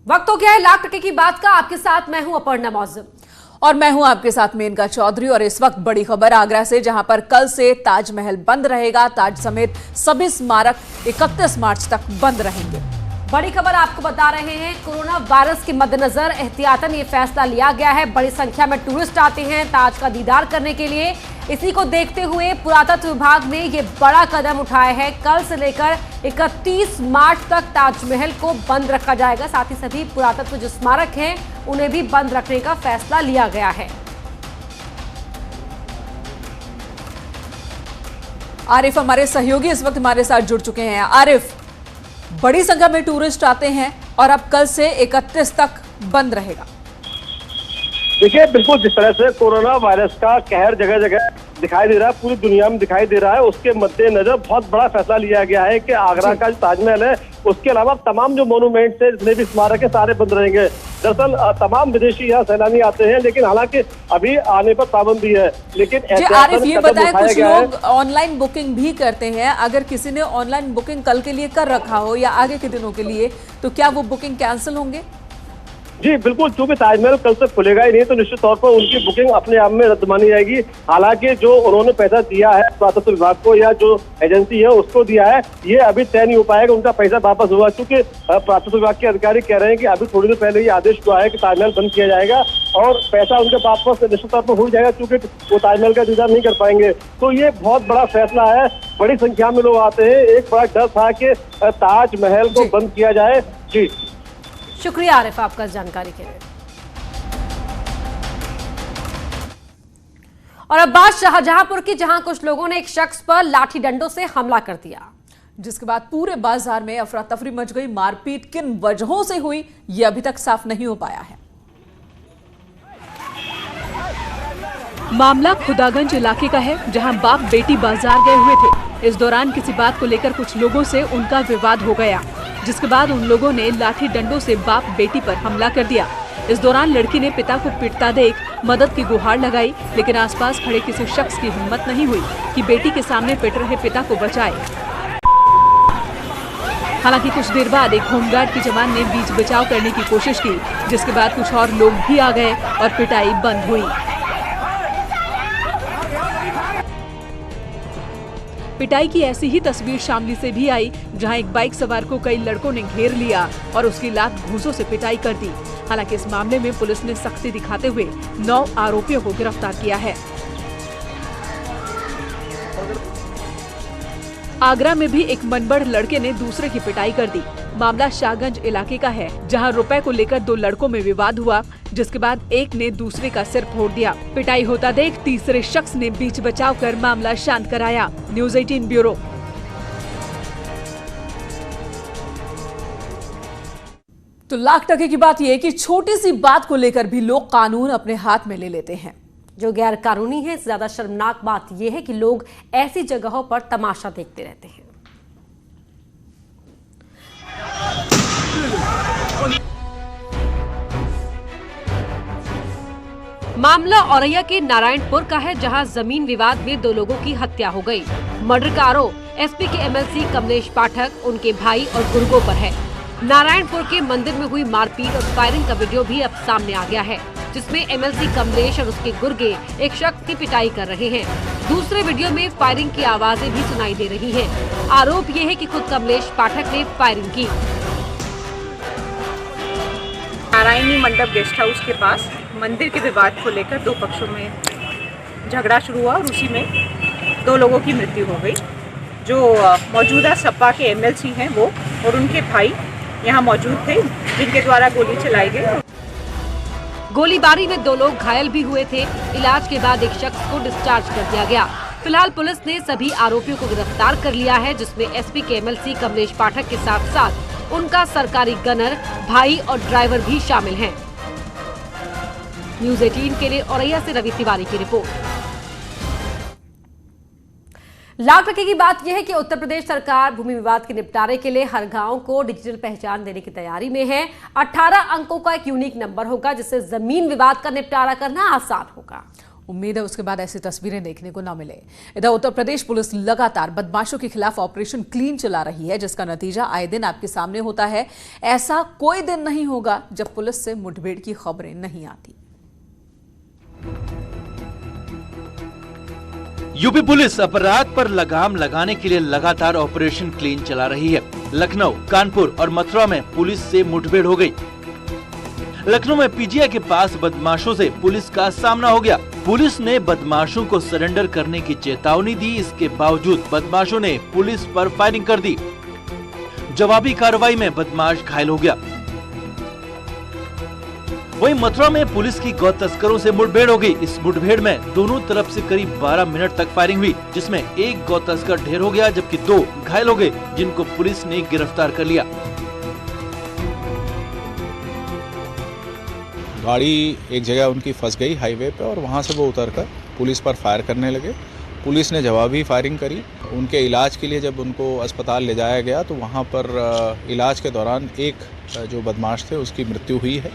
वक्त हो गया है लाख टके की बात का। आपके साथ मैं हूं अपर्णा मौजूम और मैं हूं आपके साथ मेनका चौधरी। और इस वक्त बड़ी खबर आगरा से, जहां पर कल से ताजमहल बंद रहेगा। ताज समेत सभी स्मारक 31 मार्च तक बंद रहेंगे। बड़ी खबर आपको बता रहे हैं, कोरोना वायरस के मद्देनजर एहतियातन ये फैसला लिया गया है। बड़ी संख्या में टूरिस्ट आते हैं ताज का दीदार करने के लिए। इसी को देखते हुए पुरातत्व विभाग ने ये बड़ा कदम उठाया है। कल से लेकर 31 मार्च तक ताजमहल को बंद रखा जाएगा। साथ ही सभी पुरातत्व जो स्मारक हैं उन्हें भी बंद रखने का फैसला लिया गया है। आरिफ हमारे सहयोगी इस वक्त हमारे साथ जुड़ चुके हैं। आरिफ, बड़ी संख्या में टूरिस्ट आते हैं और अब कल से 31 तक बंद रहेगा। देखिए, बिल्कुल जिस तरह से कोरोना वायरस का कहर जगह जगह दिखाई दे रहा है, पूरी दुनिया में दिखाई दे रहा है, उसके मद्देनजर बहुत बड़ा फैसला लिया गया है कि आगरा का जो ताजमहल है उसके अलावा तमाम जो मोनूमेंट्स है, जितने भी स्मारक है, सारे बंद रहेंगे। दरअसल तमाम विदेशी यहाँ सैलानी आते हैं, लेकिन हालांकि अभी आने पर पाबंदी है। लेकिन आरिफ ये बताएं, कुछ लोग ऑनलाइन बुकिंग भी करते हैं। अगर किसी ने ऑनलाइन बुकिंग कल के लिए कर रखा हो या आगे के दिनों के लिए, तो क्या वो बुकिंग कैंसिल होंगे? जी बिल्कुल, चूंकि ताजमहल कल से खुलेगा ही नहीं, तो निश्चित तौर पर उनकी बुकिंग अपने आप में रद्द मानी जाएगी। हालांकि जो उन्होंने पैसा दिया है पुरातत्व विभाग को या जो एजेंसी है उसको दिया है, ये अभी तय नहीं हो पाएगा, उनका पैसा वापस होगा। क्योंकि पुरातत्व विभाग के अधिकारी कह रहे हैं कि अभी थोड़ी देर पहले ये आदेश हुआ है कि ताजमहल बंद किया जाएगा और पैसा उनके वापस निश्चित तौर पर हो जाएगा, क्योंकि वो ताजमहल का दीदार नहीं कर पाएंगे। तो ये बहुत बड़ा फैसला है, बड़ी संख्या में लोग आते हैं। एक बड़ा डर था कि ताजमहल को बंद किया जाए। जी शुक्रिया आरिफ आपका इस जानकारी के लिए। और अब बात शाहजहांपुर की, जहां कुछ लोगों ने एक शख्स पर लाठी डंडों से हमला कर दिया, जिसके बाद पूरे बाजार में अफरा तफरी मच गई। मारपीट किन वजहों से हुई ये अभी तक साफ नहीं हो पाया है। मामला खुदागंज इलाके का है, जहां बाप बेटी बाजार गए हुए थे। इस दौरान किसी बात को लेकर कुछ लोगों से उनका विवाद हो गया, जिसके बाद उन लोगों ने लाठी डंडों से बाप बेटी पर हमला कर दिया। इस दौरान लड़की ने पिता को पिटता देख मदद की गुहार लगाई, लेकिन आसपास खड़े किसी शख्स की हिम्मत नहीं हुई कि बेटी के सामने पिट रहे पिता को बचाए। हालांकि कुछ देर बाद एक होमगार्ड के जवान ने बीच बचाव करने की कोशिश की, जिसके बाद कुछ और लोग भी आ गए और पिटाई बंद हुई। पिटाई की ऐसी ही तस्वीर शामली से भी आई, जहां एक बाइक सवार को कई लड़कों ने घेर लिया और उसकी लात घूंसों से पिटाई कर दी। हालांकि इस मामले में पुलिस ने सख्ती दिखाते हुए 9 आरोपियों को गिरफ्तार किया है। आगरा में भी एक मनबड़ लड़के ने दूसरे की पिटाई कर दी। मामला शाहगंज इलाके का है, जहां रुपए को लेकर 2 लड़कों में विवाद हुआ, जिसके बाद एक ने दूसरे का सिर फोड़ दिया। पिटाई होता देख तीसरे शख्स ने बीच बचाव कर मामला शांत कराया। News 18 bureau. तो लाख टके की बात यह है कि छोटी सी बात को लेकर भी लोग कानून अपने हाथ में ले लेते हैं। जो गैर कानूनी है, ज्यादा शर्मनाक बात यह है कि लोग ऐसी जगहों पर तमाशा देखते रहते हैं। मामला औरैया के नारायणपुर का है, जहां जमीन विवाद में 2 लोगों की हत्या हो गई। मर्डर का आरोप एसपी के एमएलसी कमलेश पाठक, उनके भाई और गुर्गों पर है। नारायणपुर के मंदिर में हुई मारपीट और फायरिंग का वीडियो भी अब सामने आ गया है, जिसमें एमएलसी कमलेश और उसके गुर्गे एक शख्स की पिटाई कर रहे हैं। दूसरे वीडियो में फायरिंग की आवाजें भी सुनाई दे रही हैं। आरोप ये है कि खुद कमलेश पाठक ने फायरिंग की। नारायणी मंडप गेस्ट हाउस के पास मंदिर के विवाद को लेकर 2 पक्षों में झगड़ा शुरू हुआ और उसी में 2 लोगों की मृत्यु हो गई। जो मौजूदा सपा के एमएलसी हैं वो और उनके भाई यहाँ मौजूद थे, जिनके द्वारा गोली चलाई गई। गोलीबारी में 2 लोग घायल भी हुए थे। इलाज के बाद एक शख्स को डिस्चार्ज कर दिया गया। फिलहाल पुलिस ने सभी आरोपियों को गिरफ्तार कर लिया है, जिसमें एसपी के एमएलसी कमलेश पाठक के साथ साथ उनका सरकारी गनर, भाई और ड्राइवर भी शामिल हैं। न्यूज़ 18 के लिए औरैया से रवि तिवारी की रिपोर्ट। लाख टके की बात यह है कि उत्तर प्रदेश सरकार भूमि विवाद के निपटारे के लिए हर गांव को डिजिटल पहचान देने की तैयारी में है। 18 अंकों का एक यूनिक नंबर होगा, जिससे जमीन विवाद का निपटारा करना आसान होगा। उम्मीद है उसके बाद ऐसी तस्वीरें देखने को न मिले। इधर उत्तर प्रदेश पुलिस लगातार बदमाशों के खिलाफ ऑपरेशन क्लीन चला रही है, जिसका नतीजा आए दिन आपके सामने होता है। ऐसा कोई दिन नहीं होगा जब पुलिस से मुठभेड़ की खबरें नहीं आती। यूपी पुलिस अपराध पर लगाम लगाने के लिए लगातार ऑपरेशन क्लीन चला रही है। लखनऊ, कानपुर और मथुरा में पुलिस से मुठभेड़ हो गई। लखनऊ में पीजीआई के पास बदमाशों से पुलिस का सामना हो गया। पुलिस ने बदमाशों को सरेंडर करने की चेतावनी दी, इसके बावजूद बदमाशों ने पुलिस पर फायरिंग कर दी। जवाबी कार्रवाई में बदमाश घायल हो गया। वहीं मथुरा में पुलिस की गौ तस्करों से मुठभेड़ हो गई। इस मुठभेड़ में दोनों तरफ से करीब 12 मिनट तक फायरिंग हुई, जिसमें एक गौ तस्कर ढेर हो गया जबकि 2 घायल हो गए, जिनको पुलिस ने गिरफ्तार कर लिया। गाड़ी एक जगह उनकी फंस गई हाईवे पे और वहाँ से वो उतरकर पुलिस पर फायर करने लगे। पुलिस ने जवाबी फायरिंग करी। उनके इलाज के लिए जब उनको अस्पताल ले जाया गया तो वहाँ पर इलाज के दौरान एक जो बदमाश थे उसकी मृत्यु हुई है।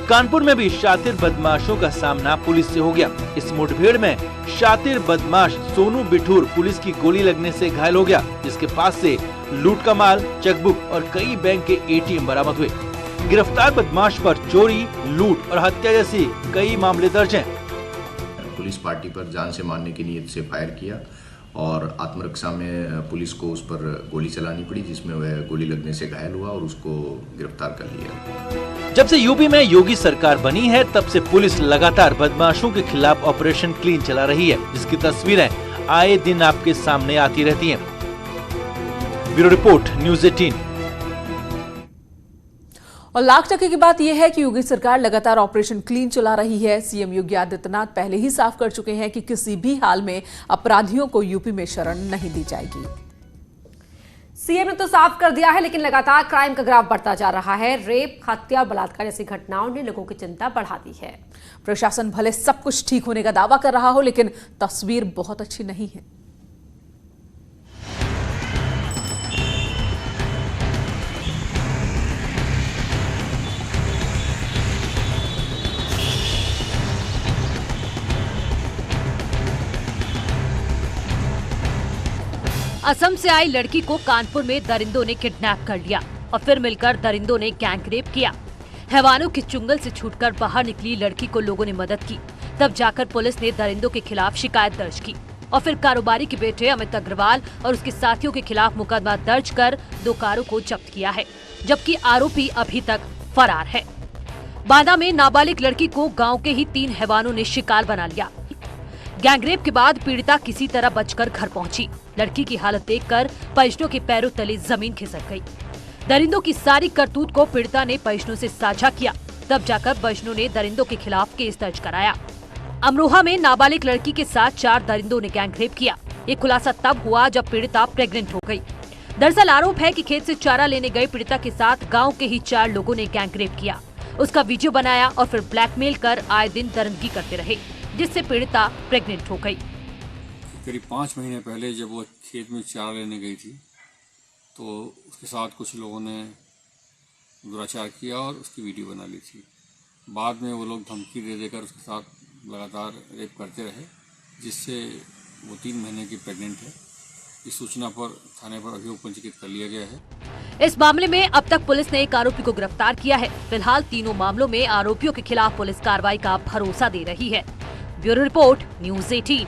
कानपुर में भी शातिर बदमाशों का सामना पुलिस से हो गया। इस मुठभेड़ में शातिर बदमाश सोनू बिठूर पुलिस की गोली लगने से घायल हो गया, जिसके पास से लूट का माल, चेकबुक और कई बैंक के ATM बरामद हुए। गिरफ्तार बदमाश पर चोरी, लूट और हत्या जैसी कई मामले दर्ज हैं। पुलिस पार्टी पर जान से मारने की नीयत से फायर किया और आत्मरक्षा में पुलिस को उस पर गोली चलानी पड़ी, जिसमें वह गोली लगने से घायल हुआ और उसको गिरफ्तार कर लिया। जब से यूपी में योगी सरकार बनी है तब से पुलिस लगातार बदमाशों के खिलाफ ऑपरेशन क्लीन चला रही है, जिसकी तस्वीरें आए दिन आपके सामने आती रहती हैं। Bureau report, news 18। और लाख टके की बात यह है कि योगी सरकार लगातार ऑपरेशन क्लीन चला रही है। सीएम योगी आदित्यनाथ पहले ही साफ कर चुके हैं कि किसी भी हाल में अपराधियों को यूपी में शरण नहीं दी जाएगी। सीएम ने तो साफ कर दिया है, लेकिन लगातार क्राइम का ग्राफ बढ़ता जा रहा है। रेप, हत्या, बलात्कार जैसी घटनाओं ने लोगों की चिंता बढ़ा दी है। प्रशासन भले सब कुछ ठीक होने का दावा कर रहा हो, लेकिन तस्वीर बहुत अच्छी नहीं है। असम से आई लड़की को कानपुर में दरिंदों ने किडनैप कर लिया और फिर मिलकर दरिंदों ने गैंग रेप किया। हैवानों के चुंगल से छूटकर बाहर निकली लड़की को लोगों ने मदद की, तब जाकर पुलिस ने दरिंदों के खिलाफ शिकायत दर्ज की और फिर कारोबारी के बेटे अमित अग्रवाल और उसके साथियों के खिलाफ मुकदमा दर्ज कर 2 कारों को जब्त किया है, जबकि आरोपी अभी तक फरार है। बांदा में नाबालिग लड़की को गाँव के ही 3 हैवानों ने शिकार बना लिया। गैंगरेप के बाद पीड़िता किसी तरह बचकर घर पहुंची। लड़की की हालत देखकर परिजनों के पैरों तले जमीन खिसक गई। दरिंदों की सारी करतूत को पीड़िता ने परिजनों से साझा किया, तब जाकर परिजनों ने दरिंदों के खिलाफ केस दर्ज कराया। अमरोहा में नाबालिग लड़की के साथ 4 दरिंदों ने गैंगरेप किया। ये खुलासा तब हुआ जब पीड़िता प्रेग्नेंट हो गई। दरअसल आरोप है कि खेत से चारा लेने गए पीड़िता के साथ गाँव के ही 4 लोगों ने गैंगरेप किया, उसका वीडियो बनाया और फिर ब्लैकमेल कर आए दिन दरिंदगी करते रहे, जिससे पीड़िता प्रेग्नेंट हो गई। करीब 5 महीने पहले जब वो खेत में चारा लेने गई थी तो उसके साथ कुछ लोगों ने दुराचार किया और उसकी वीडियो बना ली थी। बाद में वो लोग धमकी दे देकर उसके साथ लगातार रेप करते रहे, जिससे वो 3 महीने की प्रेग्नेंट है। इस सूचना पर थाने पर अभियोग पंजीकृत कर लिया गया है। इस मामले में अब तक पुलिस ने एक आरोपी को गिरफ्तार किया है। फिलहाल तीनों मामलों में आरोपियों के खिलाफ पुलिस कार्रवाई का भरोसा दे रही है। Bureau report, news 18।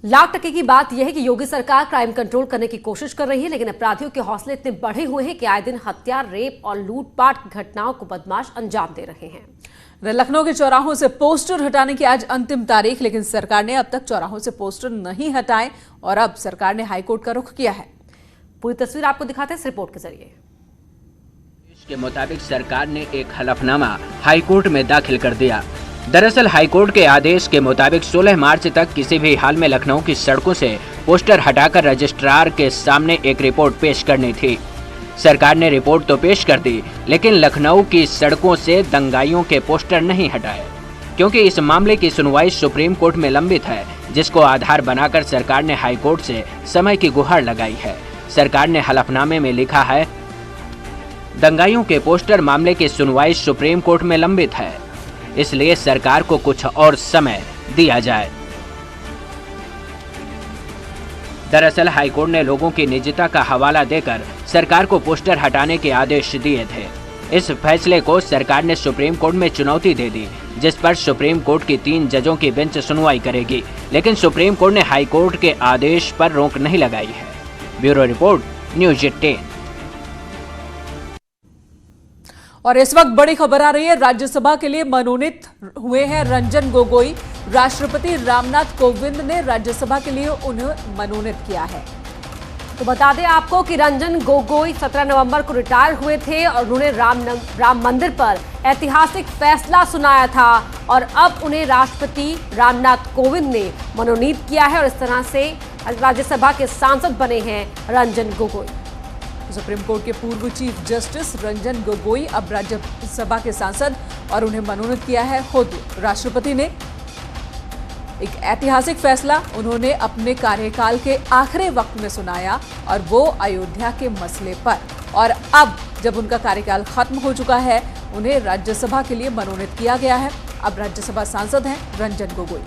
लाख टके की बात यह है कि योगी सरकार क्राइम कंट्रोल करने की कोशिश कर रही है, लेकिन अपराधियों के हौसले इतने बढ़े हुए हैं कि आए दिन हत्या, रेप और लूटपाट की घटनाओं को बदमाश अंजाम दे रहे हैं। लखनऊ के चौराहों से पोस्टर हटाने की आज अंतिम तारीख, लेकिन सरकार ने अब तक चौराहों से पोस्टर नहीं हटाए और अब सरकार ने हाईकोर्ट का रुख किया है। पूरी तस्वीर आपको दिखाते हैं इस रिपोर्ट के जरिए। के मुताबिक सरकार ने एक हलफनामा हाईकोर्ट में दाखिल कर दिया। दरअसल हाईकोर्ट के आदेश के मुताबिक 16 मार्च तक किसी भी हाल में लखनऊ की सड़कों से पोस्टर हटाकर रजिस्ट्रार के सामने एक रिपोर्ट पेश करनी थी। सरकार ने रिपोर्ट तो पेश कर दी, लेकिन लखनऊ की सड़कों से दंगाइयों के पोस्टर नहीं हटाए, क्योंकि इस मामले की सुनवाई सुप्रीम कोर्ट में लंबित है, जिसको आधार बनाकर सरकार ने हाईकोर्ट से समय की गुहार लगाई है। सरकार ने हलफनामे में लिखा है, दंगाइयों के पोस्टर मामले की सुनवाई सुप्रीम कोर्ट में लंबित है। इसलिए सरकार को कुछ और समय दिया जाए। दरअसल हाईकोर्ट ने लोगों की निजता का हवाला देकर सरकार को पोस्टर हटाने के आदेश दिए थे। इस फैसले को सरकार ने सुप्रीम कोर्ट में चुनौती दे दी, जिस पर सुप्रीम कोर्ट की 3 जजों की बेंच सुनवाई करेगी, लेकिन सुप्रीम कोर्ट ने हाई कोर्ट के आदेश पर रोक नहीं लगाई है। Bureau report, news 18। और इस वक्त बड़ी खबर आ रही है, राज्यसभा के लिए मनोनीत हुए हैं रंजन गोगोई। राष्ट्रपति रामनाथ कोविंद ने राज्यसभा के लिए उन्हें मनोनीत किया है। तो बता दें आपको कि रंजन गोगोई 17 नवंबर को रिटायर हुए थे और उन्होंने राम मंदिर पर ऐतिहासिक फैसला सुनाया था और अब उन्हें राष्ट्रपति रामनाथ कोविंद ने मनोनीत किया है और इस तरह से राज्यसभा के सांसद बने हैं रंजन गोगोई। सुप्रीम कोर्ट के पूर्व चीफ जस्टिस रंजन गोगोई अब राज्यसभा के सांसद और उन्हें मनोनीत किया है खुद राष्ट्रपति ने। एक ऐतिहासिक फैसला उन्होंने अपने कार्यकाल के आखिरी वक्त में सुनाया और वो अयोध्या के मसले पर। और अब जब उनका कार्यकाल खत्म हो चुका है, उन्हें राज्यसभा के लिए मनोनीत किया गया है। अब राज्यसभा सांसद हैं रंजन गोगोई।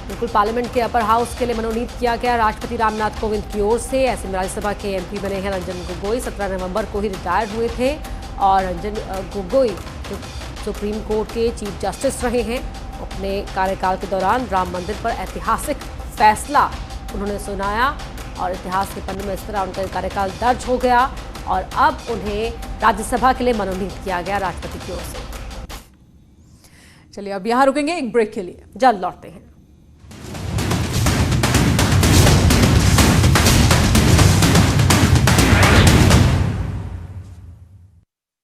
बिल्कुल, पार्लियामेंट के अपर हाउस के लिए मनोनीत किया गया राष्ट्रपति रामनाथ कोविंद की ओर से। ऐसे में राज्यसभा के एमपी बने हैं रंजन गोगोई। 17 नवंबर को ही रिटायर हुए थे और रंजन गोगोई जो सुप्रीम कोर्ट के चीफ जस्टिस रहे हैं, अपने कार्यकाल के दौरान राम मंदिर पर ऐतिहासिक फैसला उन्होंने सुनाया और इतिहास के पन्ने में इस तरह उनका कार्यकाल दर्ज हो गया और अब उन्हें राज्यसभा के लिए मनोनीत किया गया राष्ट्रपति की ओर से। चलिए अब यहाँ रुकेंगे एक ब्रेक के लिए, जल्द लौटते हैं।